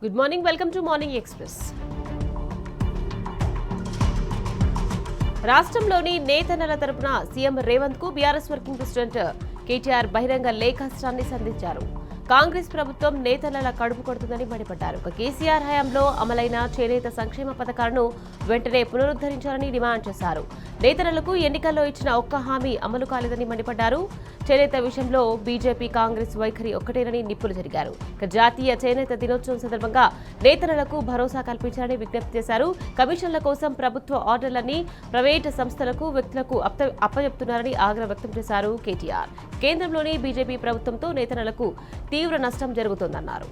Good morning, welcome to morning express. రాష్ట్రంలోని నేతన్నల తరపున CM Revanth కు బీఆర్ఎస్ వర్కింగ్ ప్రెసిడెంట్ కేటీఆర్ బహిరంగ లేఖాస్త్రాన్ని సంధించారు. కాంగ్రెస్ ప్రభుత్వం నేతన్నల కడుపు కొడుతుందని మండిపడ్డారు. కేసీఆర్ హయాంలో అమలైన చేనేత సంక్షేమ పథకాలను వెంటనే పునరుద్ధరించాలని డిమాండ్ చేశారు. నేతన్నలకు ఎన్నికల్లో ఇచ్చిన ఒక్క హామీ అమలు కాలేదని మండిపడ్డారు. చేనేత విషయంలో బీజేపీ కాంగ్రెస్ వైఖరి ఒక్కటేనని నిప్పులు జరిగారు. జాతీయ చేనేత దినోత్సవం సందర్భంగా నేతన్నలకు భరోసా కల్పించాలని విజ్ఞప్తి చేశారు. కమిషన్ల కోసం ప్రభుత్వ ఆర్డర్లన్నీ ప్రైవేటు సంస్థలకు వ్యక్తులకు అప్పచెప్తున్నారని ఆగ్రహం వ్యక్తం చేశారు కేటీఆర్. కేంద్రంలోని బీజేపీ ప్రభుత్వంతో నేతన్నలకు తీవ్ర నష్టం జరుగుతోందన్నారు.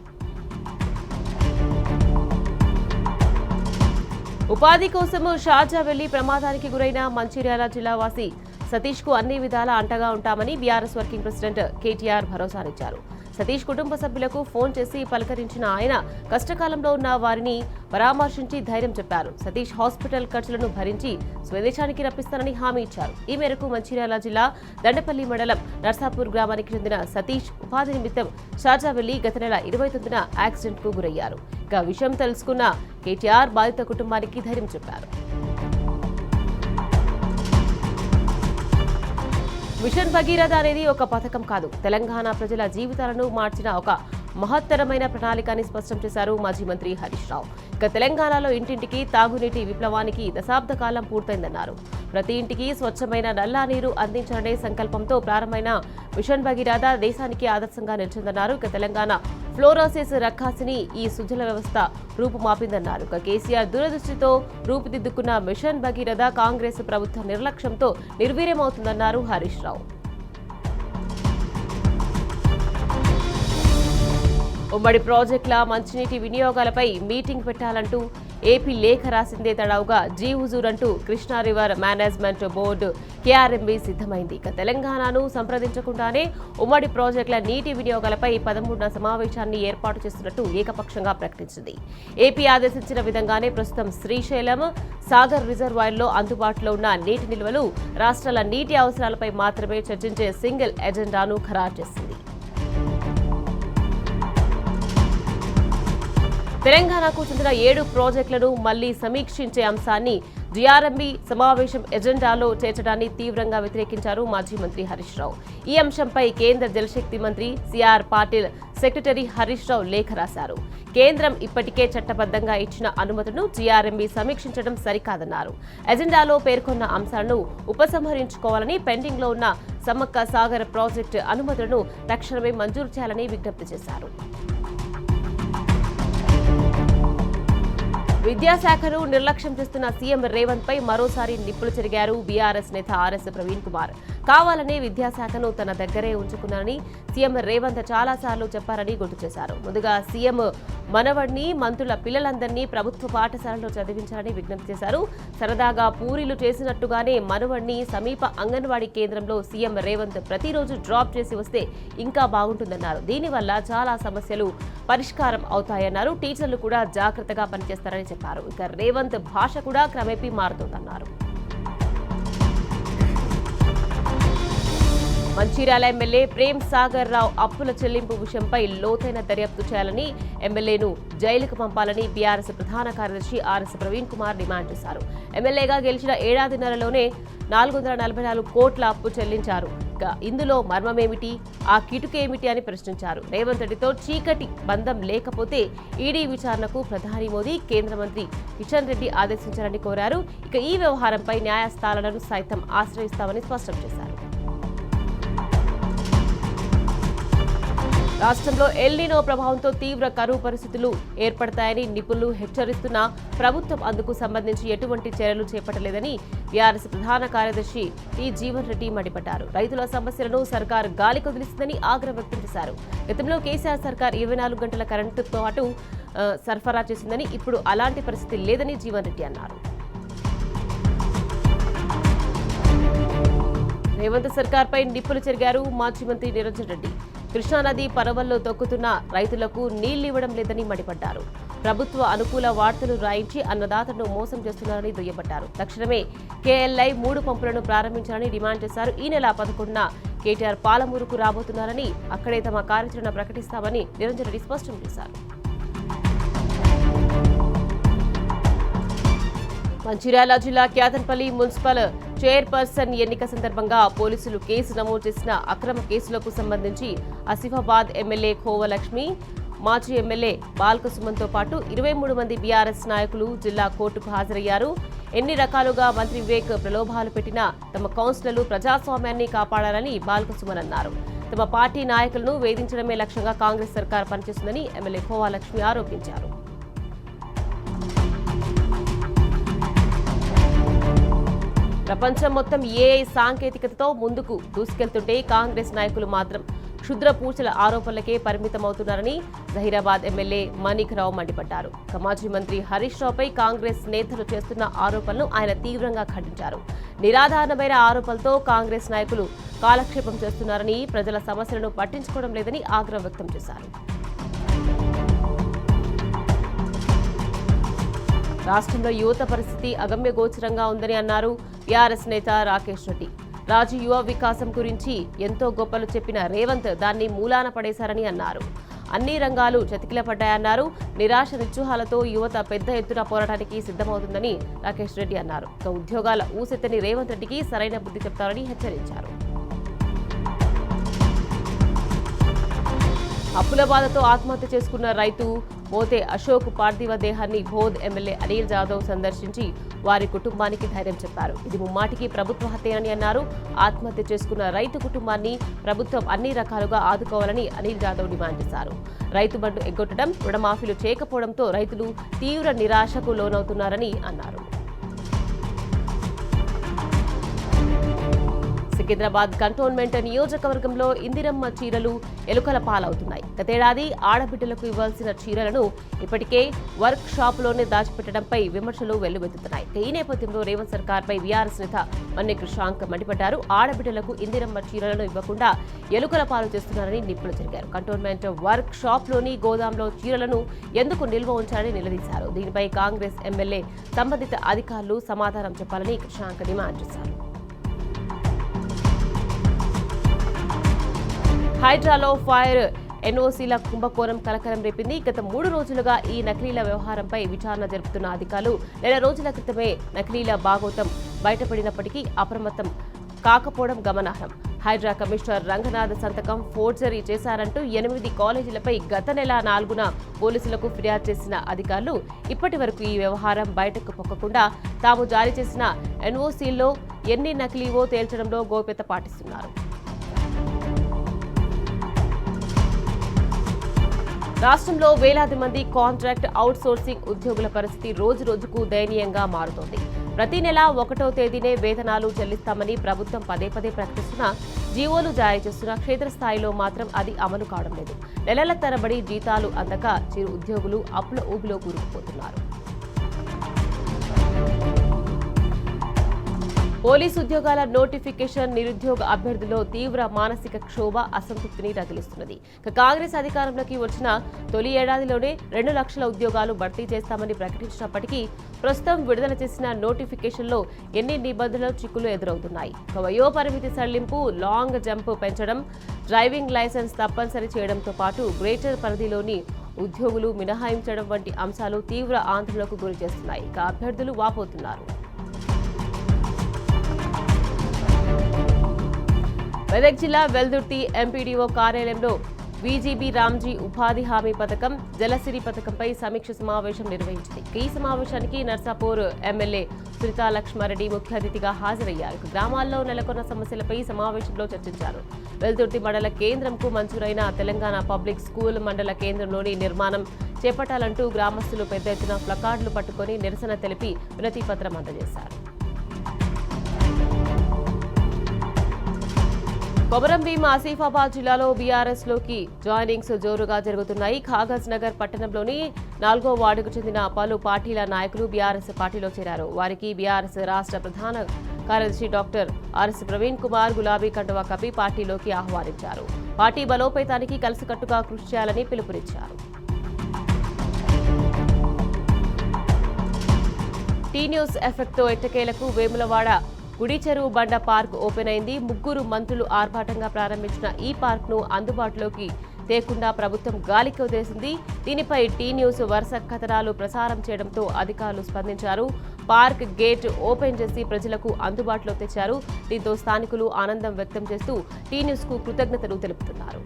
ఉపాధి కోసం షార్జా వెళ్లి ప్రమాదానికి గురైన మంచిర్యాల జిల్లావాసి సతీష్ కు అన్ని విధాలా అంటగా ఉంటామని బీఆర్ఎస్ వర్కింగ్ ప్రెసిడెంట్ కేటీఆర్ భరోసానిచ్చారు. సతీష్ కుటుంబ సభ్యులకు ఫోన్ చేసి పలకరించిన ఆయన కష్టకాలంలో ఉన్న వారిని పరామర్శించి ధైర్యం చెప్పారు. సతీష్ హాస్పిటల్ ఖర్చులను భరించి స్వదేశానికి రప్పిస్తానని హామీ ఇచ్చారు. ఈ మేరకు మంచిర్యాల జిల్లా దండపల్లి మండలం నర్సాపూర్ గ్రామానికి చెందిన సతీష్ ఉపాధి నిమిత్తం షార్జా వెళ్లి గత నెల 29న యాక్సిడెంట్ కు గురయ్యారు. ఇక విషయం తెలుసుకున్న కేటీఆర్ బాధిత కుటుంబానికి ధైర్యం చెప్పారు. మిషన్ భగీరథ అనేది ఒక పథకం కాదు, తెలంగాణ ప్రజల జీవితాలను మార్చిన ఒక మహత్తరమైన ప్రణాళిక అని స్పష్టం చేశారు మాజీ మంత్రి హరీష్ రావు. ఇక తెలంగాణలో ఇంటింటికి తాగునీటి విప్లవానికి దశాబ్ద కాలం పూర్తయిందన్నారు. ప్రతి ఇంటికి స్వచ్ఛమైన నల్లా నీరు అందించాలనే సంకల్పంతో ప్రారంభమైన మిషన్ భగీరథ దేశానికి ఆదర్శంగా నిలిచిందన్నారు. ఇక తెలంగాణ ఫ్లోరోసిస్ రక్కాసిని ఈ సుజల వ్యవస్థ రూపుమాపిందన్నారు. ఇక కేసీఆర్ దురదృష్టితో రూపుదిద్దుకున్న మిషన్ భగీరథ కాంగ్రెస్ ప్రభుత్వ నిర్లక్ష్యంతో నిర్వీర్యమవుతుందన్నారు హరీష్ రావు. ఉమ్మడి ప్రాజెక్టుల మంచినీటి వినియోగాలపై మీటింగ్ పెట్టాలంటూ ఏపీ లేఖ రాసిందే తడావుగా జీ హుజూర్ అంటూ Krishna river management board KRMB సిద్ధమైంది. ఇక తెలంగాణను సంప్రదించకుండానే ఉమ్మడి ప్రాజెక్టుల నీటి వినియోగాలపై 13వ సమావేశాన్ని ఏర్పాటు చేస్తున్నట్టు ఏకపక్షంగా ప్రకటించింది. ఏపీ ఆదేశించిన విధంగానే ప్రస్తుతం శ్రీశైలం, సాగర్ రిజర్వాయర్లో అందుబాటులో ఉన్న నీటి నిల్వలు, రాష్ట్రాల నీటి అవసరాలపై మాత్రమే చర్చించే సింగిల్ ఎజెండాను ఖరారు చేసింది. తెలంగాణకు చెందిన 7 ప్రాజెక్టులను మళ్లీ సమీక్షించే అంశాన్ని జీఆర్ఎంబీ సమావేశం ఎజెండాలో చేర్చడాన్ని తీవ్రంగా వ్యతిరేకించారు మాజీ మంత్రి హరీష్ రావు. ఈ అంశంపై కేంద్ర జలశక్తి మంత్రి సిఆర్ పాటిల్ సెక్రటరీ హరీష్ రావు లేఖ రాశారు. కేంద్రం ఇప్పటికే చట్టబద్ధంగా ఇచ్చిన అనుమతులను జీఆర్ఎంబీ సమీక్షించడం సరికాదన్నారు. ఎజెండాలో పేర్కొన్న అంశాలను ఉపసంహరించుకోవాలని, పెండింగ్లో ఉన్న సమ్మక్క సాగర్ ప్రాజెక్టు అనుమతులను తక్షణమే మంజూరు చేయాలని విజ్ఞప్తి చేశారు. విద్యాశాఖను నిర్లక్ష్యం చేస్తున్న సీఎం రేవంత్ పై మరోసారి నిప్పులు చెరిగారు బీఆర్ఎస్ నేత ఆర్ఎస్ ప్రవీణ్ కుమార్. కావాలనే విద్యాశాఖను తన దగ్గరే ఉంచుకున్నారని సీఎం రేవంత్ చాలాసార్లు చెప్పారని గుర్తు చేశారు. ముందుగా సీఎం మనవడిని, మంత్రుల పిల్లలందరినీ ప్రభుత్వ పాఠశాలలో చదివించాలని విజ్ఞప్తి చేశారు. సరదాగా పూరీలు చేసినట్టుగానే మనవడిని సమీప అంగన్వాడీ కేంద్రంలో సీఎం రేవంత్ ప్రతిరోజు డ్రాప్ చేసి వస్తే ఇంకా బాగుంటుందన్నారు. దీనివల్ల చాలా సమస్యలు పరిష్కారం అవుతాయన్నారు. టీచర్లు కూడా జాగ్రత్తగా పనిచేస్తారని చెప్పారు. ఇక రేవంత్ భాష కూడా క్రమేపీ మారుతోందన్నారు. మంచిర్యాల ఎమ్మెల్యే ప్రేమ్ సాగర్ రావు అప్పుల చెల్లింపు విషయంపై లోతైన దర్యాప్తు చేయాలని, ఎమ్మెల్యేను జైలుకు పంపాలని బీఆర్ఎస్ ప్రధాన కార్యదర్శి ఆర్ఎస్ ప్రవీణ్ కుమార్ డిమాండ్ చేశారు. ఎమ్మెల్యేగా గెలిచిన ఏడాదిన్నరలోనే 444 కోట్ల అప్పు చెల్లించారు. ఇందులో మర్మమేమిటి, ఆ కిటుకేమిటి అని ప్రశ్నించారు. రేవంత్ రెడ్డితో చీకటి బంధం లేకపోతే ఈడీ విచారణకు ప్రధాని మోదీ, కేంద్ర మంత్రి కిషన్ రెడ్డి ఆదేశించారని కోరారు. ఇక ఈ వ్యవహారంపై న్యాయస్థానాలను సైతం ఆశ్రయిస్తామని స్పష్టం చేశారు. రాష్ట్రంలో ఎల్నినో ప్రభావంతో తీవ్ర కరువు పరిస్థితులు ఏర్పడతాయని నిపుణులు హెచ్చరిస్తున్నా ప్రభుత్వం అందుకు సంబంధించి ఎటువంటి చర్యలు చేపట్టలేదని బీఆర్ఎస్ ప్రధాన కార్యదర్శి టి జీవన్ రెడ్డి మండిపడ్డారు. రైతుల సమస్యలను సర్కార్ గాలి కొదిలిస్తుందని ఆగ్రహం వ్యక్తం చేశారు. గతంలో కేసీఆర్ సర్కార్ 24 గంటల కరెంటుతో పాటు సరఫరా చేసిందని, ఇప్పుడు అలాంటి పరిస్థితి లేదని జీవన్ రెడ్డి అన్నారు. రేవంత్ సర్కార్పై నిప్పులు చెరిగారు మాజీ మంత్రి నిరంజన్ రెడ్డి. కృష్ణానది పరవల్లో తొక్కుతున్న రైతులకు నీళ్లివ్వడం లేదని మండిపడ్డారు. ప్రభుత్వ అనుకూల వార్తలు రాయించి అన్నదాతలను మోసం చేస్తున్నారని దుయ్యబట్టారు. తక్షణమే కేఎల్ఐ 3 పంపులను ప్రారంభించాలని డిమాండ్ చేశారు. ఈ నెల 11న కేటీఆర్ పాలమూరుకు రాబోతున్నారని, అక్కడే తమ కార్యాచరణ ప్రకటిస్తామని నిరంజన్ రెడ్డి స్పష్టం చేశారు. మంచిర్యాల జిల్లా క్యాతన్పల్లి మున్సిపల్ చైర్పర్సన్ ఎన్నిక సందర్భంగా పోలీసులు కేసు నమోదు చేసిన అక్రమ కేసులకు సంబంధించి ఆసిఫాబాద్ ఎమ్మెల్యే కోవలక్ష్మి, మాజీ ఎమ్మెల్యే బాల్కసుమన్తో పాటు 23 మంది బీఆర్ఎస్ నాయకులు జిల్లా కోర్టుకు హాజరయ్యారు. ఎన్ని రకాలుగా మంత్రి వివేక్ ప్రలోభాలు పెట్టినా తమ కౌన్సిలర్లు ప్రజాస్వామ్యాన్ని కాపాడాలని బాల్కసుమన్ అన్నారు. తమ పార్టీ నాయకులను వేధించడమే లక్ష్యంగా కాంగ్రెస్ సర్కార్ పనిచేస్తుందని ఎమ్మెల్యే కోవలక్ష్మి ఆరోపించారు. ప్రపంచం మొత్తం ఏఐ సాంకేతికతతో ముందుకు దూసుకెళ్తుంటే కాంగ్రెస్ నాయకులు మాత్రం క్షుద్ర పూచల ఆరోపణలకే పరిమితమవుతున్నారని జహీరాబాద్ ఎమ్మెల్యే మాణిక్ రావు మండిపడ్డారు. మాజీ మంత్రి హరీష్ రావుపై కాంగ్రెస్ నేతలు చేస్తున్న ఆరోపణలు ఆయన తీవ్రంగా ఖండించారు. నిరాధారణమైన ఆరోపణలతో కాంగ్రెస్ నాయకులు కాలక్షేపం చేస్తున్నారని, ప్రజల సమస్యలను పట్టించుకోవడం లేదని ఆగ్రహం వ్యక్తం చేశారు. రాష్ట్రంలో యువత పరిస్థితి అగమ్యగోచరంగా ఉందని అన్నారు బీఆర్ఎస్ నేత రాకేష్ రెడ్డి. రాజు యువ వికాసం గురించి ఎంతో గొప్పలు చెప్పిన రేవంత్ దాన్ని మూలాన పడేశారని అన్నారు. అన్ని రంగాలు చతికిలపడ్డాయన్నారు. నిరాశ నిస్పృహలతో యువత పెద్ద ఎత్తున పోరాటానికి సిద్ధమవుతుందని రాకేష్ రెడ్డి అన్నారు. ఉద్యోగాల ఊసెత్తని రేవంత్ రెడ్డికి సరైన బుద్ధి చెప్తారని హెచ్చరించారు. అప్పుల బాధతో ఆత్మహత్య చేసుకున్న రైతు మోతే అశోక్ పార్థివ దేహాన్ని బోధ్ ఎమ్మెల్యే అనిల్ జాదవ్ సందర్శించి వారి కుటుంబానికి ధైర్యం చెప్పారు. ఇది ముమ్మాటికి ప్రభుత్వ హత్యేనని అన్నారు. ఆత్మహత్య చేసుకున్న రైతు కుటుంబాన్ని ప్రభుత్వం అన్ని రకాలుగా ఆదుకోవాలని అనిల్ జాదవ్ డిమాండ్ చేశారు. రైతు బంధు ఎగ్గొట్టడం, రుణమాఫీలు చేయకపోవడంతో రైతులు తీవ్ర నిరాశకు లోనవుతున్నారని అన్నారు. సికింద్రాబాద్ కంటోన్మెంట్ నియోజకవర్గంలో ఇందిరమ్మ చీరలు ఎలుకల పాలవుతున్నాయి. గతేడాది ఆడబిడ్డలకు ఇవ్వాల్సిన చీరలను ఇప్పటికే వర్క్ షాపులోనే దాచిపెట్టడంపై విమర్శలు వెల్లువెత్తుతున్నాయి. ఈ నేపథ్యంలో రేవంత్ సర్కార్పై బీఆర్ఎస్ నేత మన్నె కృషాంక్ మండిపడ్డారు. ఆడబిడ్డలకు ఇందిరమ్మ చీరలను ఇవ్వకుండా ఎలుకల పాలు చేస్తున్నారని నిప్పులు జరిగారు. కంటోన్మెంట్ వర్క్ షాప్లోని గోదాంలో చీరలను ఎందుకు నిల్వ ఉంచారని నిలదీశారు. దీనిపై కాంగ్రెస్ ఎమ్మెల్యే సంబంధిత అధికారులు సమాధానం చెప్పాలని కృషాంక్ డిమాండ్ చేశారు. హైడ్రాలో ఫైర్ ఎన్ఓసీల కుంభకోణం కలకలం రేపింది. గత 3 రోజులుగా ఈ నకిలీల వ్యవహారంపై విచారణ జరుపుతున్న అధికారులు నెల రోజుల క్రితమే నకిలీల భాగోతం బయటపడినప్పటికీ అప్రమత్తం కాకపోవడం గమనార్హం. హైడ్రా కమిషనర్ రంగనాథ్ సంతకం ఫోర్జరీ చేశారంటూ 8 కాలేజీలపై గత నెల 4న పోలీసులకు ఫిర్యాదు చేసిన అధికారులు ఇప్పటి వరకు ఈ వ్యవహారం బయటకు పొక్కకుండా తాము జారీ చేసిన ఎన్ఓసీల్లో ఎన్ని నకిలీవో తేల్చడంలో గోప్యత పాటిస్తున్నారు. రాష్ట్రంలో వేలాది మంది కాంట్రాక్ట్ అవుట్సోర్సింగ్ ఉద్యోగుల పరిస్థితి రోజు రోజుకు దయనీయంగా మారుతోంది. ప్రతి నెల 1వ తేదీనే వేతనాలు చెల్లిస్తామని ప్రభుత్వం పదే ప్రకటిస్తున్నా, జీవోలు జారీ చేస్తున్న క్షేత్రస్థాయిలో మాత్రం అది అమలు కావడం లేదు. నెలల తరబడి జీతాలు అందక చిరు ఉద్యోగులు అప్పుల ఊబిలో కూరుకుపోతున్నారు. పోలీసు ఉద్యోగాల నోటిఫికేషన్ నిరుద్యోగ అభ్యర్థుల్లో తీవ్ర మానసిక క్షోభ, అసంతృప్తిని రగిలిస్తున్నది. కాంగ్రెస్ అధికారంలోకి వచ్చిన తొలి ఏడాదిలోనే 2 లక్షల ఉద్యోగాలు భర్తీ చేస్తామని ప్రకటించినప్పటికీ ప్రస్తుతం విడుదల చేసిన నోటిఫికేషన్లో ఎన్ని నిబంధనల చిక్కులు ఎదురవుతున్నాయి. వయో పరిమితి సడలింపు, లాంగ్ జంప్ పెంచడం, డ్రైవింగ్ లైసెన్స్ తప్పనిసరి చేయడంతో పాటు గ్రేటర్ పరిధిలోని ఉద్యోగులు మినహాయించడం వంటి అంశాలు తీవ్ర ఆందోళనకు గురి చేస్తున్నాయి. అభ్యర్థులు వాపోతున్నారు. మెదక్ జిల్లా వెల్దుర్తి ఎంపీడీఓ కార్యాలయంలో బీజీబీ రామ్జీ ఉపాధి హామీ పథకం, జలసిరి పథకంపై సమీక్ష సమావేశం నిర్వహించింది. ఈ సమావేశానికి నర్సాపూర్ ఎమ్మెల్యే సునీతా లక్ష్మారెడ్డి ముఖ్య అతిథిగా హాజరయ్యారు. గ్రామాల్లో నెలకొన్న సమస్యలపై సమావేశంలో చర్చించారు. వెల్దుర్తి మండల కేంద్రంకు మంజూరైన తెలంగాణ పబ్లిక్ స్కూల్ మండల కేంద్రంలోని నిర్మాణం చేపట్టాలంటూ గ్రామస్తులు పెద్ద ఎత్తున ప్లకార్డులు పట్టుకుని నిరసన తెలిపి వినతి పత్రం అందజేశారు. కొమరంభీం ఆసిఫాబాద్ జిల్లాలో బీఆర్ఎస్ లోకి జాయినింగ్స్ జోరుగా జరుగుతున్నాయి. కాగజ్ నగర్ పట్టణంలోని 4వ వార్డుకు చెందిన పలు పార్టీల నాయకులు బీఆర్ఎస్ పార్టీలో చేరారు. వారికి బీఆర్ఎస్ రాష్ట్ర ప్రధాన కార్యదర్శి డాక్టర్ ఆర్ఎస్ ప్రవీణ్ కుమార్ గులాబీ కండువా కప్పి పార్టీలోకి ఆహ్వానించారు. పార్టీ బలోపేతానికి కలిసికట్టుగా కృషి చేయాలని పిలుపునిచ్చారు. టీ న్యూస్ ఎఫెక్ట్తో ఎట్టకేలకు వేములవాడ గుడి చెరువు బండ పార్క్ ఓపెన్ అయింది. 3 మంత్రులు ఆర్భాటంగా ప్రారంభించిన ఈ పార్క్ను అందుబాటులోకి తేకుండా ప్రభుత్వం గాలికి వదిలేసింది. దీనిపై టీ న్యూస్ వరుస కథనాలు ప్రసారం చేయడంతో అధికారులు స్పందించారు. పార్క్ గేట్ ఓపెన్ చేసి ప్రజలకు అందుబాటులో తెచ్చారు. దీంతో స్థానికులు ఆనందం వ్యక్తం చేస్తూ టీ న్యూస్ కు కృతజ్ఞతలు తెలుపుతున్నారు.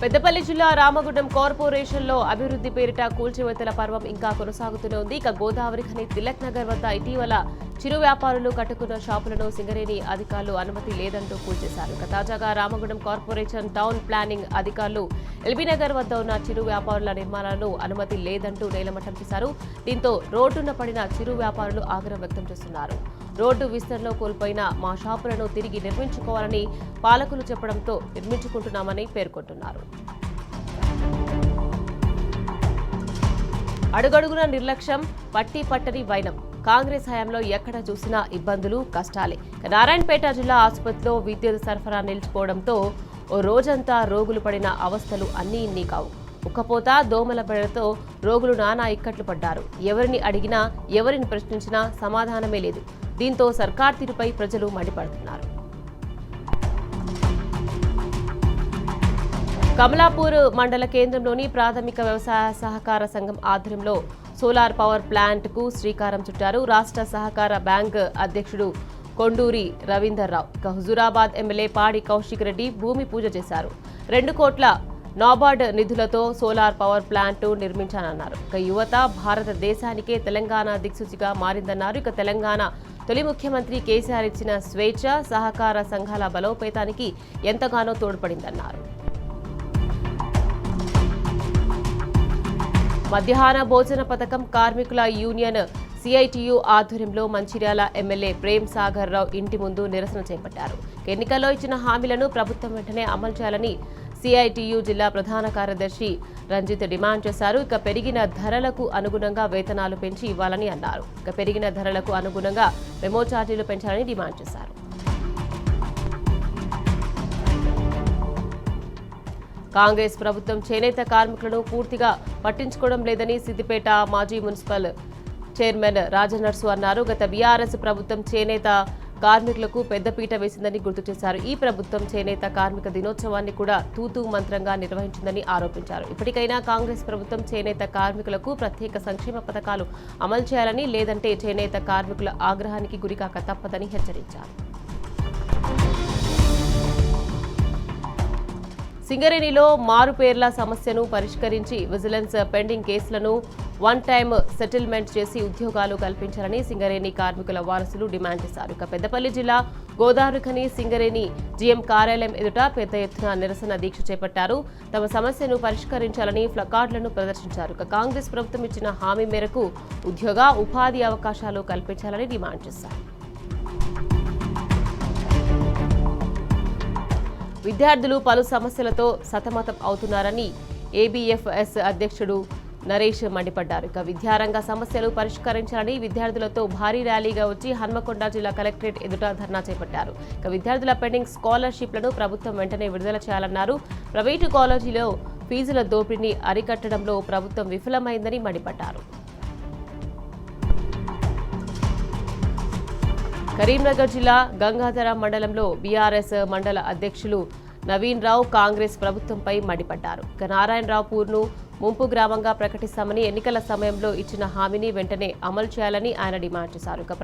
పెద్దపల్లి జిల్లా రామగుండం కార్పొరేషన్లో అభివృద్ధి పేరిట కూల్చివేతల పర్వం ఇంకా కొనసాగుతూనే ఉంది. ఇక గోదావరి ఖని తిలక్ నగర్ వద్ద ఇటీవల చిరు వ్యాపారులు కట్టుకున్న షాపులను సింగరేణి అధికారులు అనుమతి లేదంటూ కూల్చేశారు. ఇక తాజాగా రామగుండం కార్పొరేషన్ టౌన్ ప్లానింగ్ అధికారులు ఎల్బీనగర్ వద్ద ఉన్న చిరు వ్యాపారుల నిర్మాణాలను అనుమతి లేదంటూ నేలమట్టం చేశారు. దీంతో రోడ్డున పడిన చిరు వ్యాపారులు ఆగ్రహం వ్యక్తం చేస్తున్నారు. రోడ్డు విస్తరణలో కోల్పోయిన మా షాపులను తిరిగి నిర్మించుకోవాలని పాలకులు చెప్పడంతో నిర్మించుకుంటున్నామని పేర్కొంటున్నారు. అడుగడుగున నిర్లక్ష్యం, పట్టని వైనం. కాంగ్రెస్ హయాంలో ఎక్కడ చూసినా ఇబ్బందులు, కష్టాలే. నారాయణపేట జిల్లా ఆసుపత్రిలో విద్యుత్ సరఫరా నిలిచిపోవడంతో ఓ రోజంతా రోగులు పడిన అవస్థలు అన్నీ ఇన్ని కావు. ఉక్కపోత, దోమల బెడతో రోగులు నానా ఇక్కట్లు పడ్డారు. ఎవరిని అడిగినా, ఎవరిని ప్రశ్నించినా సమాధానమే లేదు. దీంతో సర్కార్ తీరుపై ప్రజలు మండిపడుతున్నారు. కమలాపూర్ మండల కేంద్రంలోని ప్రాథమిక వ్యవసాయ సహకార సంఘం ఆధ్వర్యంలో సోలార్ పవర్ ప్లాంట్ కు శ్రీకారం చుట్టారు. రాష్ట్ర సహకార బ్యాంక్ అధ్యక్షుడు కొండూరి రవీందర్రావు. ఇక హుజూరాబాద్ ఎమ్మెల్యే పాడి కౌశిక్ రెడ్డి భూమి పూజ చేశారు. 2 కోట్ల నాబార్డ్ నిధులతో సోలార్ పవర్ ప్లాంట్ నిర్మించానన్నారు. ఇక యువత భారతదేశానికే తెలంగాణ దిక్సూచిగా మారిందన్నారు. ఇక తెలంగాణ తొలి ముఖ్యమంత్రి కేసీఆర్ ఇచ్చిన స్వేచ్ఛ సహకార సంఘాల బలోపేతానికి ఎంతగానో తోడ్పడిందన్నారు. మధ్యాహ్న భోజన పథకం కార్మికుల యూనియన్ సిఐటియు ఆధ్వర్యంలో మంచిర్యాల ఎమ్మెల్యే ప్రేమ్ సాగర్ రావు ఇంటి ముందు నిరసన చేపట్టారు. ఎన్నికల్లో ఇచ్చిన హామీలను ప్రభుత్వం వెంటనే అమలు చేయాలని సిఐటియు జిల్లా ప్రధాన కార్యదర్శి రంజిత్ డిమాండ్ చేశారు. ఇక పెరిగిన ధరలకు అనుగుణంగా వేతనాలు పెంచి ఇవ్వాలని అన్నారు. ఇక పెరిగిన ధరలకు అనుగుణంగా మెమో ఛార్జీలు పెంచాలని డిమాండ్ చేశారు. కాంగ్రెస్ ప్రభుత్వం చేనేత కార్మికులను పూర్తిగా పట్టించుకోవడం లేదని సిద్దిపేట మాజీ మున్సిపల్ చైర్మన్ రాజనర్సు అన్నారు. గత బీఆర్ఎస్ ప్రభుత్వం చేనేత కార్మికులకు పెద్దపీట వేసిందని గుర్తు చేశారు. ఈ ప్రభుత్వం చేనేత కార్మిక దినోత్సవాన్ని కూడా తూతూ మంత్రంగా నిర్వహించిందని ఆరోపించారు. ఇప్పటికైనా కాంగ్రెస్ ప్రభుత్వం చేనేత కార్మికులకు ప్రత్యేక సంక్షేమ పథకాలు అమలు చేయాలని, లేదంటే చేనేత కార్మికుల ఆగ్రహానికి గురికాక తప్పదని హెచ్చరించారు. సింగరేణిలో మారుపేర్ల సమస్యను పరిష్కరించి విజిలెన్స్ పెండింగ్ కేసులను వన్ టైమ్ సెటిల్మెంట్ చేసి ఉద్యోగాలు కల్పించాలని సింగరేణి కార్మికుల వారసులు డిమాండ్ చేశారు. ఇక పెద్దపల్లి జిల్లా గోదావరి ఖని సింగరేణి జీఎం కార్యాలయం ఎదుట పెద్ద ఎత్తున నిరసన దీక్ష చేపట్టారు. తమ సమస్యను పరిష్కరించాలని ప్లకార్డులను ప్రదర్శించారు. ఇక కాంగ్రెస్ ప్రభుత్వం ఇచ్చిన హామీ మేరకు ఉద్యోగ ఉపాధి అవకాశాలు కల్పించాలని డిమాండ్ చేశారు. విద్యార్థులు పలు సమస్యలతో సతమతం అవుతున్నారని ఏబీఎఫ్ఎస్ అధ్యక్షుడు నరేష్ మండిపడ్డారు. ఇక విద్యారంగ సమస్యలు పరిష్కరించాలని విద్యార్థులతో భారీ ర్యాలీగా వచ్చి హన్మకొండ జిల్లా కలెక్టరేట్ ఎదుట ధర్నా చేపట్టారు. ఇక విద్యార్థుల పెండింగ్ స్కాలర్షిప్లను ప్రభుత్వం వెంటనే విడుదల చేయాలన్నారు. ప్రైవేటు కాలేజీలో ఫీజుల దోపిడీని అరికట్టడంలో ప్రభుత్వం విఫలమైందని మండిపడ్డారు. కరీంనగర్ జిల్లా గంగాధర మండలంలో బీఆర్ఎస్ మండల అధ్యక్షులు నవీన్ రావు కాంగ్రెస్ ప్రభుత్వంపై మండిపడ్డారు. ఇక నారాయణరావుపూర్ను ముంపు గ్రామంగా ప్రకటిస్తామని ఎన్నికల సమయంలో ఇచ్చిన హామీని వెంటనే అమలు చేయాలని ఆయన డిమాండ్ చేశారు. ఇక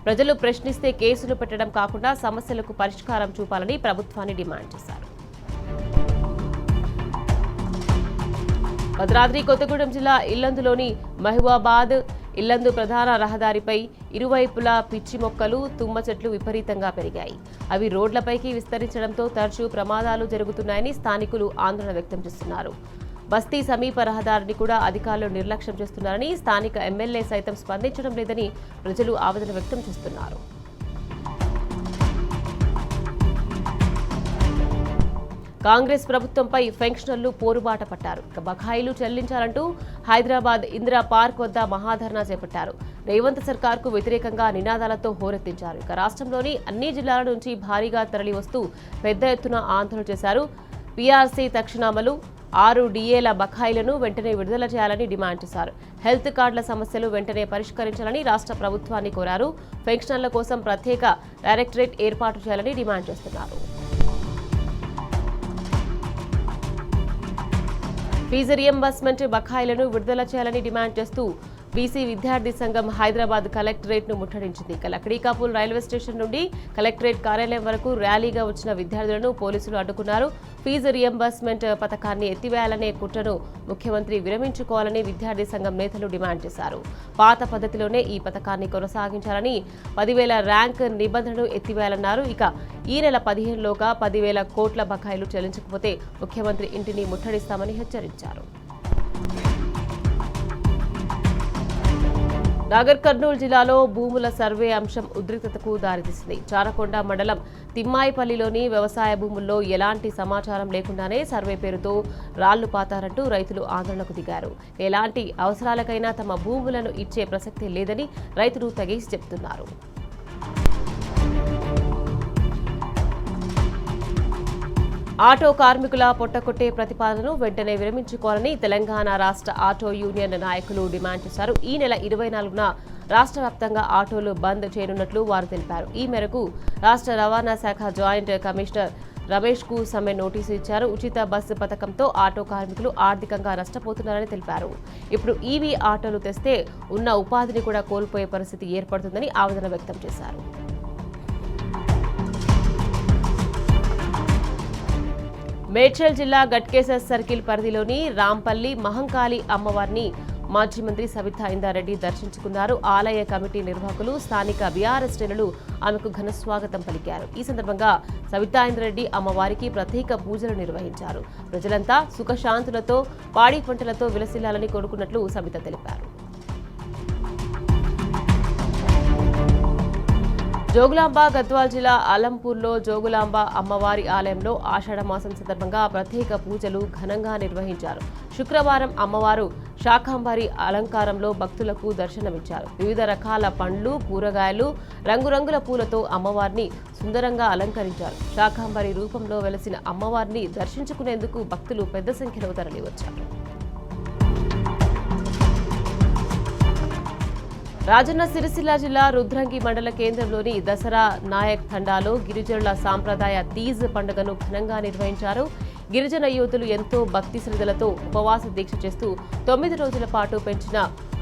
ప్రజలు ప్రశ్నిస్తే కేసులు పెట్టడం కాకుండా సమస్యలకు పరిష్కారం చూపాలని ప్రభుత్వాన్ని డిమాండ్ చేశారు. భద్రాద్రి కొత్తగూడెం జిల్లా ఇల్లందులోని మహబూబాబాద్ ఇల్లందు ప్రధాన రహదారిపై ఇరువైపులా పిచ్చి మొక్కలు, తుమ్మ చెట్లు విపరీతంగా పెరిగాయి. అవి రోడ్లపైకి విస్తరించడంతో తరచూ ప్రమాదాలు జరుగుతున్నాయని స్థానికులు ఆందోళన వ్యక్తం చేస్తున్నారు. బస్తీ సమీప రహదారిని కూడా అధికారులు నిర్లక్ష్యం చేస్తున్నారని, స్థానిక ఎమ్మెల్యే సైతం స్పందించడం లేదని ప్రజలు ఆవేదన వ్యక్తం చేస్తున్నారు. కాంగ్రెస్ ప్రభుత్వంపై పెన్షనర్లు పోరుబాట పట్టారు. బకాయిలు చెల్లించాలంటూ హైదరాబాద్ ఇందిరా పార్క్ వద్ద మహాధర్నా చేపట్టారు. రేవంత్ సర్కార్కు వ్యతిరేకంగా నినాదాలతో హోరెత్తించారు. ఇక రాష్ట్రంలోని అన్ని జిల్లాల నుంచి భారీగా తరలి వస్తూ పెద్ద ఎత్తున ఆందోళన చేశారు. పీఆర్సీ తక్షణామలు 6 డిఏల బకాయిలను వెంటనే విడుదల చేయాలని డిమాండ్ చేశారు. హెల్త్ కార్డుల సమస్యలు వెంటనే పరిష్కరించాలని రాష్ట్ర ప్రభుత్వాన్ని కోరారు. పెన్షనర్ల కోసం ప్రత్యేక డైరెక్టరేట్ ఏర్పాటు చేయాలని డిమాండ్ చేస్తున్నారు. ఫీజు రియంబర్స్మెంట్ బకాయిలను విడుదల చేయాలని డిమాండ్ చేస్తూ బీసీ విద్యార్థి సంఘం హైదరాబాద్ కలెక్టరేట్ ను ముట్టడించింది. లక్డీకాపూల్ రైల్వే స్టేషన్ నుండి కలెక్టరేట్ కార్యాలయం వరకు ర్యాలీగా వచ్చిన విద్యార్థులను పోలీసులు అడ్డుకున్నారు. ఫీజు రియంబర్స్మెంట్ పథకాన్ని ఎత్తివేయాలనే కుట్రను ముఖ్యమంత్రి విరమించుకోవాలని విద్యార్థి సంఘం నేతలు డిమాండ్ చేశారు. పాత పద్ధతిలోనే ఈ పథకాన్ని కొనసాగించాలని 10,000 ర్యాంక్ నిబంధనను ఎత్తివేయాలన్నారు. ఇక ఈ నెల 15లోగా 10,000 కోట్ల బకాయిలు చెల్లించకపోతే ముఖ్యమంత్రి ఇంటిని ముట్టడిస్తామని హెచ్చరించారు. నాగర్ కర్నూలు జిల్లాలో భూముల సర్వే అంశం ఉద్రిక్తతకు దారితీసింది. చారకొండ మండలం తిమ్మాయిపల్లిలోని వ్యవసాయ భూముల్లో ఎలాంటి సమాచారం లేకుండానే సర్వే పేరుతో రాళ్లు పాతారంటూ రైతులు ఆందోళనకు దిగారు. ఎలాంటి అవసరాలకైనా తమ భూములను ఇచ్చే ప్రసక్తి లేదని రైతులు తెగేసి చెబుతున్నారు. ఆటో కార్మికుల పొట్టకొట్టే ప్రతిపాదనను వెంటనే విరమించుకోవాలని తెలంగాణ రాష్ట్ర ఆటో యూనియన్ నాయకులు డిమాండ్ చేశారు. ఈ నెల 24న రాష్ట్ర వ్యాప్తంగా ఆటోలు బంద్ చేయనున్నట్లు వారు తెలిపారు. ఈ మేరకు రాష్ట్ర రవాణా శాఖ జాయింట్ కమిషనర్ రమేష్ కు సమ్మె నోటీసు ఇచ్చారు. ఉచిత బస్సు పథకంతో ఆటో కార్మికులు ఆర్థికంగా నష్టపోతున్నారని తెలిపారు. ఇప్పుడు ఈవీ ఆటోలు తెస్తే ఉన్న ఉపాధిని కూడా కోల్పోయే పరిస్థితి ఏర్పడుతుందని ఆవేదన వ్యక్తం చేశారు. మేడ్చల్ జిల్లా గట్కేసర్ సర్కిల్ పరిధిలోని రాంపల్లి మహంకాళి అమ్మవారిని మాజీ మంత్రి సబితా ఇంద్రారెడ్డి దర్శించుకున్నారు. ఆలయ కమిటీ నిర్వాహకులు, స్థానిక బీఆర్ఎస్ శ్రేణులు ఆమెకు ఘన స్వాగతం పలికారు. ఈ సందర్భంగా సబితా ఇంద్రారెడ్డి అమ్మవారికి ప్రత్యేక పూజలు నిర్వహించారు. ప్రజలంతా సుఖశాంతులతో పాడి పంటలతో విలసిల్లాలని కోరుకున్నట్లు సబిత తెలిపారు. జోగులాంబ గద్వాల్ జిల్లా అలంపూర్లో జోగులాంబ అమ్మవారి ఆలయంలో ఆషాఢ మాసం సందర్భంగా ప్రత్యేక పూజలు ఘనంగా నిర్వహించారు. శుక్రవారం అమ్మవారు శాకాంబరి అలంకారంలో భక్తులకు దర్శనమిచ్చారు. వివిధ రకాల పండ్లు, కూరగాయలు, రంగురంగుల పూలతో అమ్మవారిని సుందరంగా అలంకరించారు. శాకాంబరి రూపంలో వెలసిన అమ్మవారిని దర్శించుకునేందుకు భక్తులు పెద్ద సంఖ్యలో తరలివచ్చారు. రాజన్న సిరిసిల్ల జిల్లా రుద్రంగి మండల కేంద్రంలోని దసరా నాయక్ తండాలో గిరిజనుల సాంప్రదాయ తీజ్ పండుగను ఘనంగా నిర్వహించారు. గిరిజన యువతులు ఎంతో భక్తి శ్రద్ధలతో ఉపవాస దీక్ష చేస్తూ 9 రోజుల పాటు పెంచిన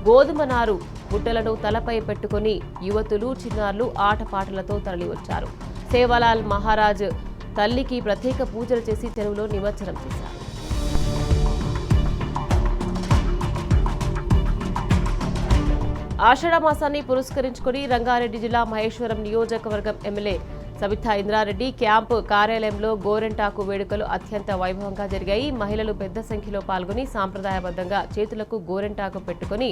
గోధుమ నారు బుట్టలను తలపై పెట్టుకుని యువతులు, చిన్నారులు ఆటపాటలతో తరలివచ్చారు. సేవాలాల్ మహారాజ్ తల్లికి ప్రత్యేక పూజలు చేసి చెరువులో నిమజ్జనం చేశారు. ఆషాఢ మాసాన్ని పురస్కరించుకుని రంగారెడ్డి జిల్లా మహేశ్వరం నియోజకవర్గం ఎమ్మెల్యే సబితా ఇంద్రారెడ్డి క్యాంపు కార్యాలయంలో గోరెంటాకు వేడుకలు అత్యంత వైభవంగా జరిగాయి. మహిళలు పెద్ద సంఖ్యలో పాల్గొని సాంప్రదాయబద్ధంగా చేతులకు గోరెంటాకు పెట్టుకుని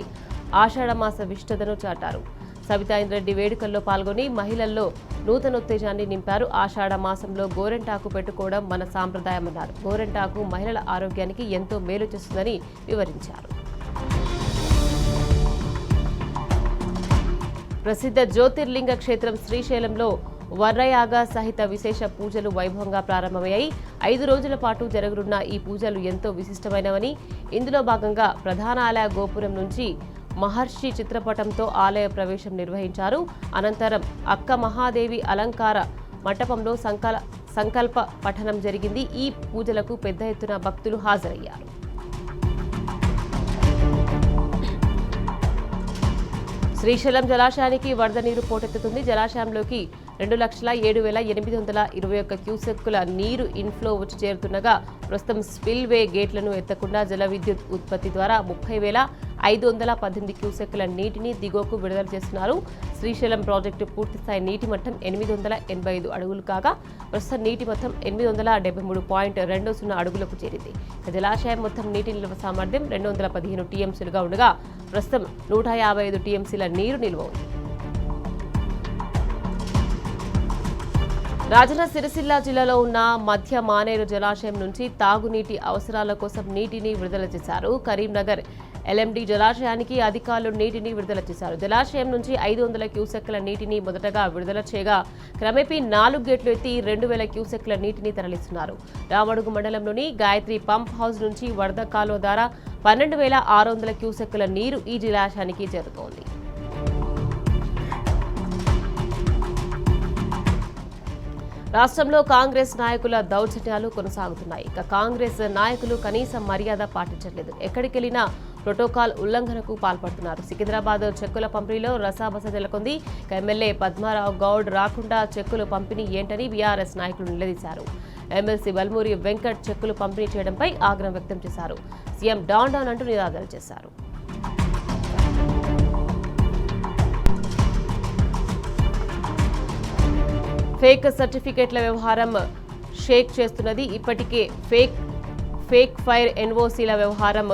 ఆషాఢ మాస విశిష్టతను చాటారు. సబితా ఇంద్రారెడ్డి వేడుకల్లో పాల్గొని మహిళల్లో నూతనోత్తేజాన్ని నింపారు. ఆషాఢ మాసంలో గోరెంటాకు పెట్టుకోవడం మన సాంప్రదాయమన్నారు. గోరెంటాకు మహిళల ఆరోగ్యానికి ఎంతో మేలు చేస్తుందని వివరించారు. ప్రసిద్ధ జ్యోతిర్లింగ క్షేత్రం శ్రీశైలంలో వర్రయాగ సహిత విశేష పూజలు వైభవంగా ప్రారంభమయ్యాయి. 5 రోజుల పాటు జరగనున్న ఈ పూజలు ఎంతో విశిష్టమైనవని, ఇందులో భాగంగా ప్రధాన ఆలయ గోపురం నుంచి మహర్షి చిత్రపటంతో ఆలయ ప్రవేశం నిర్వహించారు. అనంతరం అక్క మహాదేవి అలంకార మంటపంలో సంకల్ప పఠనం జరిగింది. ఈ పూజలకు పెద్ద ఎత్తున భక్తులు హాజరయ్యారు. శ్రీశైలం జలాశయానికి వరద నీరు పోటెత్తుతుంది. జలాశయంలోకి 2,07,821 క్యూసెక్కుల నీరు ఇన్ఫ్లో వచ్చి చేరుతుండగా ప్రస్తుతం స్పిల్ వే గేట్లను ఎత్తకుండా జల విద్యుత్ ఉత్పత్తి ద్వారా 30,518 క్యూసెక్కుల నీటిని దిగువకు విడుదల చేస్తున్నారు. శ్రీశైలం ప్రాజెక్టు పూర్తిస్థాయి నీటి మట్టం 885 అడుగులు కాగా ప్రస్తుతం నీటి మొత్తం 873.20 అడుగులకు చేరింది. జలాశయం మొత్తం నీటి నిల్వ సామర్థ్యం 215 టీఎంసీలుగా ఉండగా ప్రస్తుతం 155 టీఎంసీల నీరు నిల్వ ఉంది. రాజన్న సిరిసిల్ల జిల్లాలో ఉన్న మధ్య మానేరు జలాశయం నుంచి తాగునీటి అవసరాల కోసం నీటిని విడుదల చేశారు. కరీంనగర్ ఎల్ఎండి జలాశయానికి అధికారులు నీటిని విడుదల చేశారు. జలాశయం నుంచి 500 క్యూసెక్కుల నీటిని మొదటగా విడుదల చేయగా క్రమేపీ 4 గేట్లు ఎత్తి 2,000 క్యూసెక్కుల నీటిని తరలిస్తున్నారు. రామడుగు మండలంలోని గాయత్రి పంప్ హౌస్ నుంచి వరద కాలువ ద్వారా 12,600 క్యూసెక్కుల నీరు ఈ జలాశయానికి చేరుతోంది. రాష్ట్రంలో కాంగ్రెస్ నాయకుల దౌర్జన్యాలు కొనసాగుతున్నాయి. ఇక కాంగ్రెస్ నాయకులు కనీస మర్యాద పాటించట్లేదు. ఎక్కడికెళ్లినా ప్రోటోకాల్ ఉల్లంఘనకు పాల్పడుతున్నారు. సికింద్రాబాద్ చెక్కుల పంపిణీలో రసాబస నెలకొంది. ఎమ్మెల్యే పద్మారావు గౌడ్ రాకుండా చెక్కులు పంపిణీ ఏంటని బీఆర్ఎస్ నాయకులు నిలదీశారు. ఎమ్మెల్సీ వల్మూరి వెంకట్ చెక్కులు పంపిణీ చేయడంపై ఆగ్రహం వ్యక్తం చేశారు. సీఎం డౌన్ డౌన్ అంటూ నినాదాలు చేశారు. ఫేక్ సర్టిఫికేట్ల వ్యవహారం షేక్ చేస్తున్నది. ఇప్పటికే ఫేక్ ఫైర్ ఎన్ఓసీల వ్యవహారం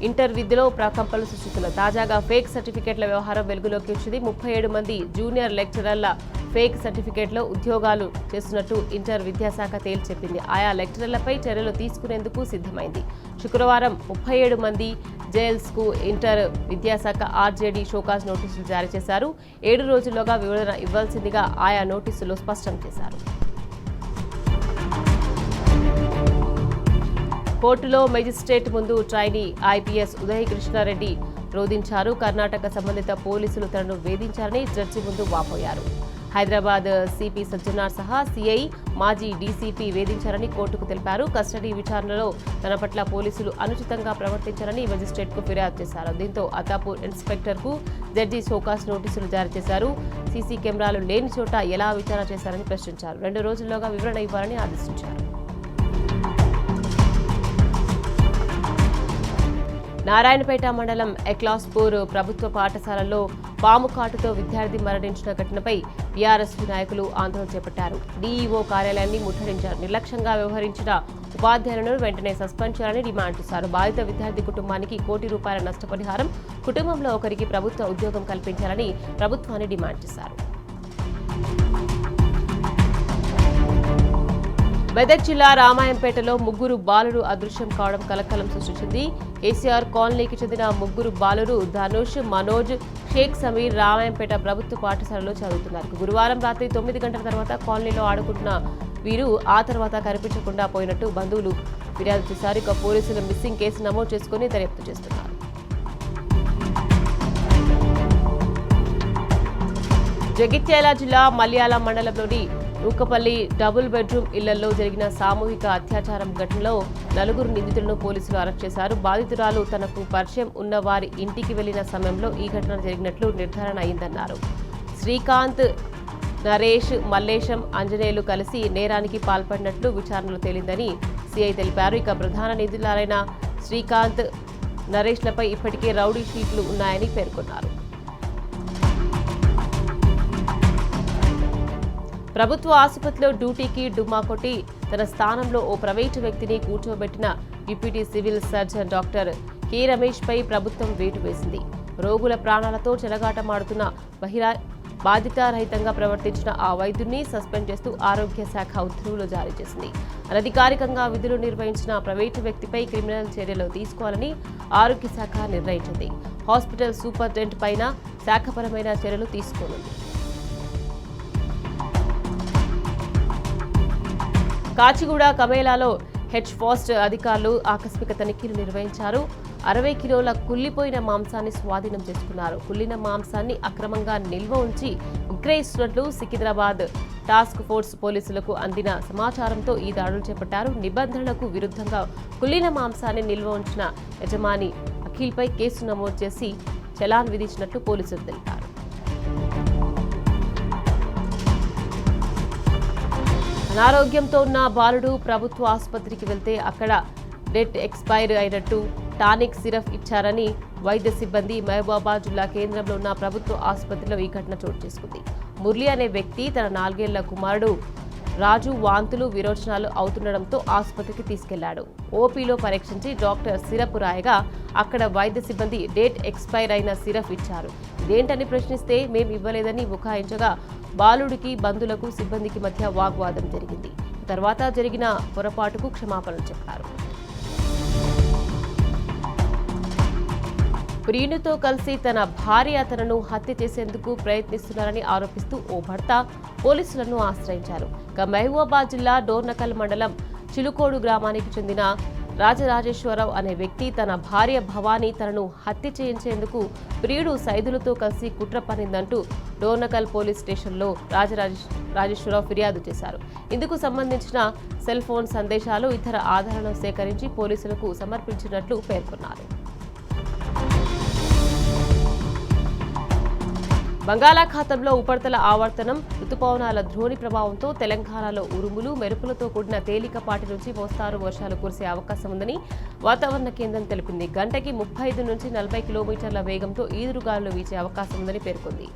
ఇంటర్ విద్యలో ప్రకంపనలు సృష్టిస్తున్నది. తాజాగా ఫేక్ సర్టిఫికేట్ల వ్యవహారం వెలుగులోకి వచ్చింది. 37 మంది జూనియర్ లెక్చరర్ల ఫేక్ సర్టిఫికేట్లో ఉద్యోగాలు చేస్తున్నట్టు ఇంటర్ విద్యాశాఖ తేల్చెప్పింది. ఆయా లెక్చరర్లపై చర్యలు తీసుకునేందుకు సిద్ధమైంది. శుక్రవారం 37 మంది జైల్స్కు ఇంటర్ విద్యాశాఖ ఆర్జేడీ షోకాజ్ నోటీసులు జారీ చేశారు. 7 రోజుల్లోగా వివరణ ఇవ్వాల్సిందిగా ఆయా నోటీసులు స్పష్టం చేశారు. కోర్టులో మెజిస్ట్రేట్ ముందు ట్రైనీ ఐపీఎస్ ఉదయ్ కృష్ణారెడ్డి రోధించారు. కర్ణాటక సంబంధిత పోలీసులు తనను వేధించారని జడ్జి ముందు వాపోయారు. హైదరాబాద్ సిపి సజ్జనార్ సహా సిఐ, మాజీ డీసీపీ వేధించారని కోర్టుకు తెలిపారు. కస్టడీ విచారణలో తన పట్ల పోలీసులు అనుచితంగా ప్రవర్తించారని మెజిస్ట్రేట్కు ఫిర్యాదు చేశారు. దీంతో అతాపూర్ ఇన్స్పెక్టర్కు జడ్జి షోకాస్ నోటీసులు జారీ చేశారు. సీసీ కెమెరాలు లేని చోట ఎలా విచారణ చేశారని ప్రశ్నించారు. 2 రోజుల్లోగా వివరణ ఇవ్వాలని ఆదేశించారు. నారాయణపేట మండలం ఎక్లాస్పూర్ ప్రభుత్వ పాఠశాలలో పాము కాటుతో విద్యార్థి మరణించిన ఘటనపై బీఆర్ఎస్ నాయకులు ఆందోళన చేపట్టారు. డీఈఓ కార్యాలయాన్ని ముట్టడించారు. నిర్లక్ష్యంగా వ్యవహరించిన ఉపాధ్యాయులను వెంటనే సస్పెండ్ చేయాలని డిమాండ్ చేశారు. బాధిత విద్యార్థి కుటుంబానికి ₹1 నష్టపరిహారం, కుటుంబంలో ఒకరికి ప్రభుత్వ ఉద్యోగం కల్పించాలని ప్రభుత్వాన్ని డిమాండ్ చేశారు. మెదక్ జిల్లా రామాయంపేటలో 3 బాలురు అదృశ్యం కావడం కలకలం సృష్టించింది. కేసీఆర్ కాలనీకి చెందిన 3 బాలురు ధనుష్, మనోజ్, షేక్ సమీర్ రామాయంపేట ప్రభుత్వ పాఠశాలలో చదువుతున్నారు. గురువారం రాత్రి 9 గంటల తర్వాత కాలనీలో ఆడుకుంటున్న వీరు ఆ తర్వాత కనిపించకుండా పోయినట్టు బంధువులు ఫిర్యాదు చేశారు. ఇక పోలీసులు మిస్సింగ్ కేసు నమోదు చేసుకుని దర్యాప్తు చేస్తున్నారు. జగిత్యాల జిల్లా మల్యాల మండలంలోని ఊకపల్లి డబుల్ బెడ్రూమ్ ఇళ్లలో జరిగిన సామూహిక అత్యాచారం ఘటనలో 4 నిందితులను పోలీసులు అరెస్ట్ చేశారు. బాధితురాలు తనకు పరిచయం ఉన్న వారి ఇంటికి వెళ్లిన సమయంలో ఈ ఘటన జరిగినట్లు నిర్ధారణ అయిందన్నారు. శ్రీకాంత్, నరేష్, మల్లేశం, ఆంజనేయులు కలిసి నేరానికి పాల్పడినట్లు విచారణలో తేలిందని సిఐ తెలిపారు. ఇక ప్రధాన నిందితులైన శ్రీకాంత్, నరేష్లపై ఇప్పటికే రౌడీ షీట్లు ఉన్నాయని పేర్కొన్నారు. ప్రభుత్వ ఆసుపత్రిలో డ్యూటీకి డుమ్మా కొట్టి తన స్థానంలో ఓ ప్రైవేటు వ్యక్తిని కూర్చోబెట్టిన deputy civil surgeon doctor K రమేష్పై ప్రభుత్వం వేటు వేసింది. రోగుల ప్రాణాలతో చెలగాటమాడుతున్న బాధ్యతారహితంగా ప్రవర్తించిన ఆ వైద్యుడిని సస్పెండ్ చేస్తూ ఆరోగ్య శాఖ ఉత్తర్వులు జారీ చేసింది. అనధికారికంగా విధులు నిర్వహించిన ప్రైవేటు వ్యక్తిపై క్రిమినల్ చర్యలు తీసుకోవాలని ఆరోగ్య శాఖ నిర్ణయించింది. హాస్పిటల్ సూపరింటెండెంట్ పైన శాఖపరమైన చర్యలు తీసుకోనుంది. కాచిగూడ కమేలాలో హెచ్ ఫాస్ట్ అధికారులు ఆకస్మిక తనిఖీలు నిర్వహించారు. 60 కిలోల కుళ్లిపోయిన మాంసాన్ని స్వాధీనం చేసుకున్నారు. కుళ్లిన మాంసాన్ని అక్రమంగా నిల్వ ఉంచి విక్రయిస్తున్నట్లు సికింద్రాబాద్ టాస్క్ ఫోర్స్ పోలీసులకు అందిన సమాచారంతో ఈ దాడులు చేపట్టారు. నిబంధనలకు విరుద్ధంగా కుళ్లిన మాంసాన్ని నిల్వ ఉంచిన యజమాని అఖిల్పై కేసు నమోదు చేసి చలాన్ విధించినట్లు పోలీసులు తెలిపారు. అనారోగ్యంతో ఉన్న బాలుడు ప్రభుత్వ ఆసుపత్రికి వెళ్తే అక్కడ డేట్ ఎక్స్పైర్ అయినట్టు టానిక్ సిరప్ ఇచ్చారని వైద్య సిబ్బంది మహబూబాబాద్ జిల్లా కేంద్రంలో ఉన్న ప్రభుత్వ ఆసుపత్రిలో ఈ ఘటన చోటు చేసుకుంది. మురళి అనే వ్యక్తి తన 4 ఏళ్ల కుమారుడు రాజు వాంతులు విరోచనాలు అవుతుండడంతో ఆసుపత్రికి తీసుకెళ్లాడు. ఓపీలో పరీక్షించి డాక్టర్ సిరప్ రాయగా అక్కడ వైద్య సిబ్బంది డేట్ ఎక్స్పైర్ అయిన సిరప్ ఇచ్చారు. ఇదేంటని ప్రశ్నిస్తే మేం ఇవ్వలేదని బుకాయించగా బాలుడికి, బంధువులకు, సిబ్బందికి మధ్య వాగ్వాదం జరిగింది. తర్వాత జరిగిన పొరపాటుకు క్షమాపణలు చెప్పారు. ప్రియునితో కలిసి తన భార్య తనను హత్య చేసేందుకు ప్రయత్నిస్తున్నారని ఆరోపిస్తూ ఓ భర్త పోలీసులను ఆశ్రయించారు. మహబూబాబాద్ జిల్లా డోర్నకల్ మండలం చిలుకోడు గ్రామానికి చెందిన రాజరాజేశ్వరరావు అనే వ్యక్తి తన భార్య భవానీ తనను హత్య చేయించేందుకు ప్రియుడు సైదులతో కలిసి కుట్ర పన్నిందంటూ డోర్నకల్ పోలీస్ స్టేషన్లో రాజేశ్వరరావు ఫిర్యాదు చేశారు. ఇందుకు సంబంధించిన సెల్ ఫోన్ సందేశాలు, ఇతర ఆధారాలను సేకరించి పోలీసులకు సమర్పించినట్లు పేర్కొన్నారు. బంగాళాఖాతంలో ఉపరితల ఆవర్తనం రుతుపవనాల ద్రోణి ప్రభావంతో తెలంగాణలో ఉరుములు మెరుపులతో కూడిన తేలికపాటి నుంచి మోస్తారు వర్షాలు కురిసే అవకాశం ఉందని వాతావరణ కేంద్రం తెలిపింది. గంటకి 35 నుంచి 40 కిలోమీటర్ల వేగంతో ఈదురుగాలులు వీచే అవకాశం ఉందని పేర్కొంది.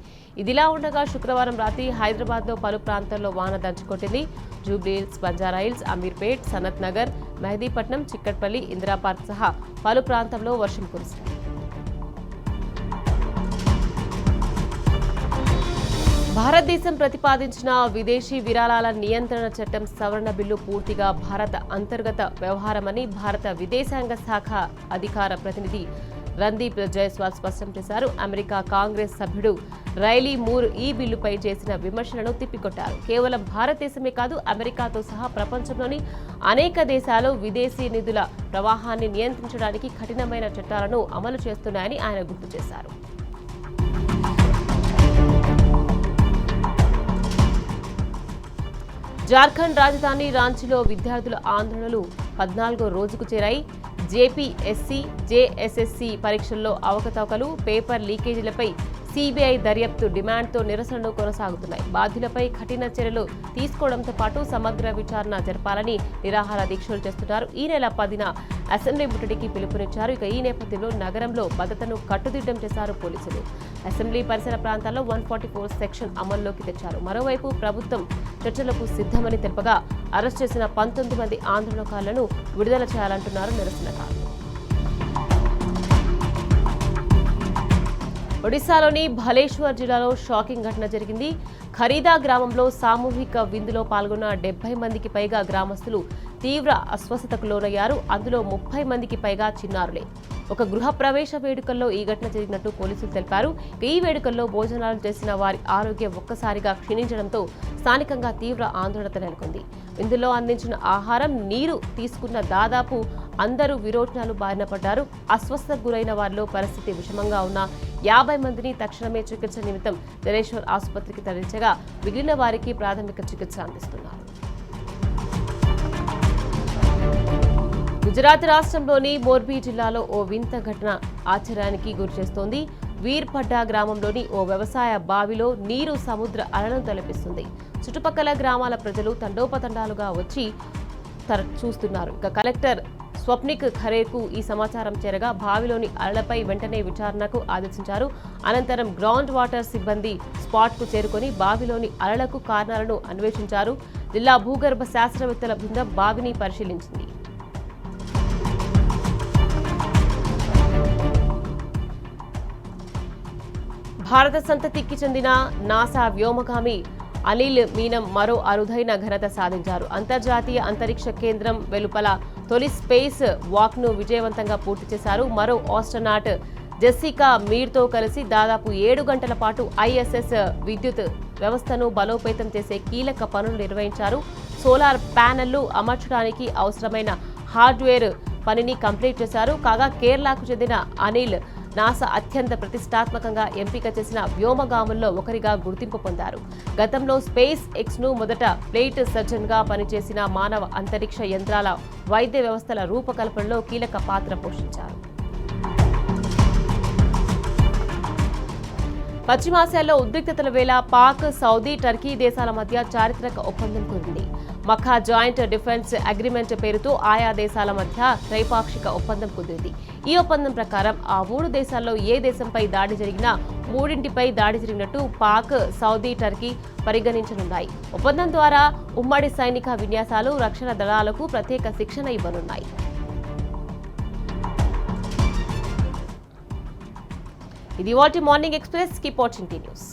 ఇదిలా ఉండగా శుక్రవారం రాత్రి హైదరాబాద్లో పలు ప్రాంతాల్లో వాన దంచుకొట్టింది. జూబ్లీహిల్స్, బంజారాహిల్స్, అమీర్పేట్, సనత్ నగర్, మెహదీపట్నం, చిక్కట్పల్లి, ఇందిరాపార్క్ సహా పలు ప్రాంతాల్లో వర్షం కురిసింది. భారతదేశం ప్రతిపాదించిన విదేశీ విరాళాల నియంత్రణ చట్టం సవరణ బిల్లు పూర్తిగా భారత అంతర్గత వ్యవహారమని భారత విదేశాంగ శాఖ అధికార ప్రతినిధి రణ్దీప్ జైస్వాల్ స్పష్టం చేశారు. అమెరికా కాంగ్రెస్ సభ్యుడు రైలీ మూర్ ఈ బిల్లుపై చేసిన విమర్శలను తిప్పికొట్టారు. కేవలం భారతదేశమే కాదు, అమెరికాతో సహా ప్రపంచంలోని అనేక దేశాలు విదేశీ నిధుల ప్రవాహాన్ని నియంత్రించడానికి కఠినమైన చట్టాలను అమలు చేస్తున్నాయని ఆయన గుర్తు చేశారు. జార్ఖండ్ రాజధాని రాంచీలో విద్యార్థుల ఆందోళనలు 14వ రోజుకు చేరాయి. జేపీఎస్సీ, జేఎస్ఎస్సీ పరీక్షల్లో అవకతవకలు, పేపర్ లీకేజీలపై సీబీఐ దర్యాప్తు డిమాండ్తో నిరసనలు కొనసాగుతున్నాయి. బాధ్యులపై కఠిన చర్యలు తీసుకోవడంతో పాటు సమగ్ర విచారణ జరపాలని నిరాహార దీక్షలు చేస్తున్నారు. ఈ నెల 10న అసెంబ్లీ ముట్టడికి పిలుపునిచ్చారు. ఇక ఈ నేపథ్యంలో నగరంలో భద్రతను కట్టుదిట్టం చేశారు పోలీసులు. అసెంబ్లీ పరిసర ప్రాంతాల్లో 144 సెక్షన్ అమల్లోకి తెచ్చారు. మరోవైపు ప్రభుత్వం చర్చలకు సిద్ధమని తెలుపగా అరెస్ట్ చేసిన 19 మంది ఆందోళనకారులను విడుదల చేయాలంటున్నారు నిరసనకారులు. ఒడిశాలోని భలేశ్వర్ జిల్లాలో షాకింగ్ ఘటన జరిగింది. ఖరీదా గ్రామంలో సామూహిక విందులో పాల్గొన్న 70 మందికి పైగా గ్రామస్తులు తీవ్ర అస్వస్థతకు లోనయ్యారు. అందులో 30 మందికి పైగా చిన్నారులే. ఒక గృహప్రవేశ వేడుకల్లో ఈ ఘటన జరిగినట్టు పోలీసులు తెలిపారు. ఈ వేడుకల్లో భోజనాలు చేసిన వారి ఆరోగ్యం ఒక్కసారిగా క్షీణించడంతో స్థానికంగా తీవ్ర ఆందోళన నెలకొంది. విందులో అందించిన ఆహారం, నీరు తీసుకున్న దాదాపు అందరూ విరోచనాలు బారిన పడ్డారు. అస్వస్థతకు గురైన వారిలో పరిస్థితి విషమంగా ఉన్న 50 మందిని తక్షణమే చికిత్స నిమిత్తం ధనేశ్వర్ ఆసుపత్రికి తరలించగా మిగిలిన వారికి ప్రాథమిక చికిత్స అందిస్తున్నారు. గుజరాత్ రాష్ట్రంలోని మోర్బీ జిల్లాలో ఓ వింత ఘటన ఆశ్చర్యానికి గురిచేస్తోంది. వీర్పడ్డా గ్రామంలోని ఓ వ్యవసాయ బావిలో నీరు సముద్ర అలలను తలపిస్తుంది. చుట్టుపక్కల గ్రామాల ప్రజలు తండోపతండాలుగా వచ్చి చూస్తున్నారు. ఇక కలెక్టర్ స్వప్నిక్ ఖరేకు ఈ సమాచారం చేరగా బావిలోని అలలపై వెంటనే విచారణకు ఆదేశించారు. అనంతరం గ్రౌండ్ వాటర్ సిబ్బంది స్పాట్కు చేరుకొని బావిలోని అలలకు కారణాలను అన్వేషించారు. జిల్లా భూగర్భ శాస్త్రవేత్తల బృందం బావిని పరిశీలించింది. భారత సంతతికి చెందిన నాసా వ్యోమగామి అనిల్ మీనన్ మరో అరుదైన ఘనత సాధించారు. అంతర్జాతీయ అంతరిక్ష కేంద్రం వెలుపల తొలి స్పేస్ వాక్ను విజయవంతంగా పూర్తి చేశారు. మరో ఆస్ట్రోనాట్ జెస్సికా మీర్తో కలిసి దాదాపు 7 గంటల పాటు ఐఎస్ఎస్ విద్యుత్ వ్యవస్థను బలోపేతం చేసే కీలక పనులు నిర్వహించారు. సోలార్ ప్యానెళ్లు అమర్చడానికి అవసరమైన హార్డ్వేర్ పనిని కంప్లీట్ చేశారు. కాగా కేరళకు చెందిన అనిల్ నాసా అత్యంత ప్రతిష్టాత్మకంగా ఎంపిక చేసిన వ్యోమగాముల్లో ఒకరిగా గుర్తింపు పొందారు. గతంలో స్పేస్ ఎక్స్ను మొదట ఫ్లైట్ సర్జన్గా పనిచేసిన మానవ అంతరిక్ష యంత్రాల వైద్య వ్యవస్థల రూపకల్పనలో కీలక పాత్ర పోషించారు. పశ్చిమాసియాలో ఉద్రిక్తతల వేళ పాక్, సౌదీ, టర్కీ దేశాల మధ్య చారిత్రక ఒప్పందం కుదిరింది. మక్కా జాయింట్ డిఫెన్స్ అగ్రిమెంట్ పేరుతో ఆయా దేశాల మధ్య త్రైపాక్షిక ఒప్పందం కుదిరింది. ఈ ఒప్పందం ప్రకారం ఆ 3 దేశాల్లో ఏ దేశంపై దాడి జరిగినా 3ంటిపై దాడి జరిగినట్టు పాక్, సౌదీ, టర్కీ పరిగణించనున్నాయి. ఒప్పందం ద్వారా ఉమ్మడి సైనిక విన్యాసాలు, రక్షణ దళాలకు ప్రత్యేక శిక్షణ ఇవ్వనున్నాయి. ఇది వాటి morning express. Keep watching tea news.